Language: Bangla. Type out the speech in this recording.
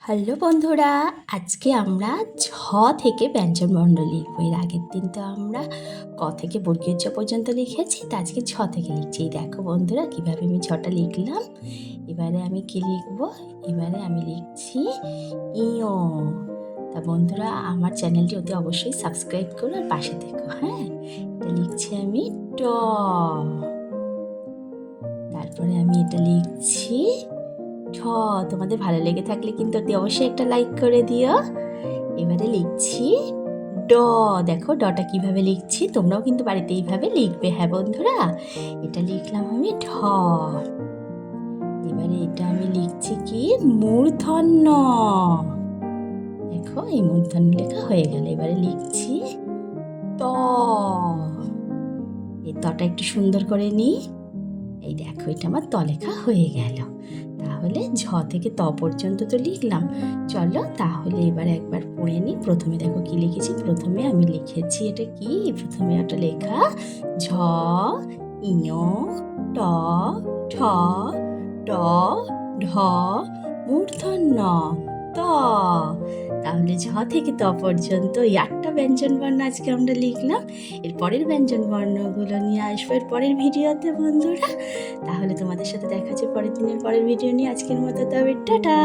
হ্যালো বন্ধুরা, আজকে আমরা ঝ থেকে ব্যঞ্জনবর্ণ লিখব। এর আগের দিন তো আমরা ক থেকে বর্গীয় জ পর্যন্ত লিখেছি, তা আজকে ঝ থেকে লিখছি। এই দেখো বন্ধুরা, কীভাবে আমি ঝটা লিখলাম। এবারে আমি কি লিখব? এবারে আমি লিখছি ইয়। তা বন্ধুরা, আমার চ্যানেলটি অতি অবশ্যই সাবস্ক্রাইব করো আর পাশে থেকো। হ্যাঁ, এটা লিখছি আমি ট। তারপরে আমি এটা লিখছি ঠ। তোমাদের ভালো লেগে থাকলে কিন্তু অতি অবশ্যই একটা লাইক করে দিও। এবারে লিখছি ড। দেখো ডটা কিভাবে লিখছি, তোমরাও কিন্তু বাড়িতে এইভাবে লিখবে। হ্যাঁ বন্ধুরা, এটা লিখলাম আমি ঢ। এবারে এটা আমি লিখছি কি মূর্ধন্য। দেখো এই মূর্ধন্য লেখা হয়ে গেল। এবারে লিখছি ত। এই তটা একটু সুন্দর করে নিই। এই দেখো, এটা আমার ত লেখা হয়ে গেল। তাহলে ঝ থেকে ত পর্যন্ত তো লিখলাম। চলো তাহলে এবার একবার পড়ে নিই। প্রথমে দেখো কি লিখেছি। প্রথমে আমি লিখেছি এটা কি, প্রথমে একটা লেখা ঝ, ইয়, ট, ঠ, ড, ঢ, মূর্ধন্য ত। তাহলে ঝ থেকে ত পর্যন্ত এই 8টা ব্যঞ্জনবর্ণ আজকে আমরা লিখলাম। এর পরের ব্যঞ্জনবর্ণগুলো নিয়ে আসবো এর পরের ভিডিওতে বন্ধুরা। তাহলে তোমাদের সাথে দেখা হচ্ছে পরের দিনের পরের ভিডিও নিয়ে। আজকের মতো তবে টাটা।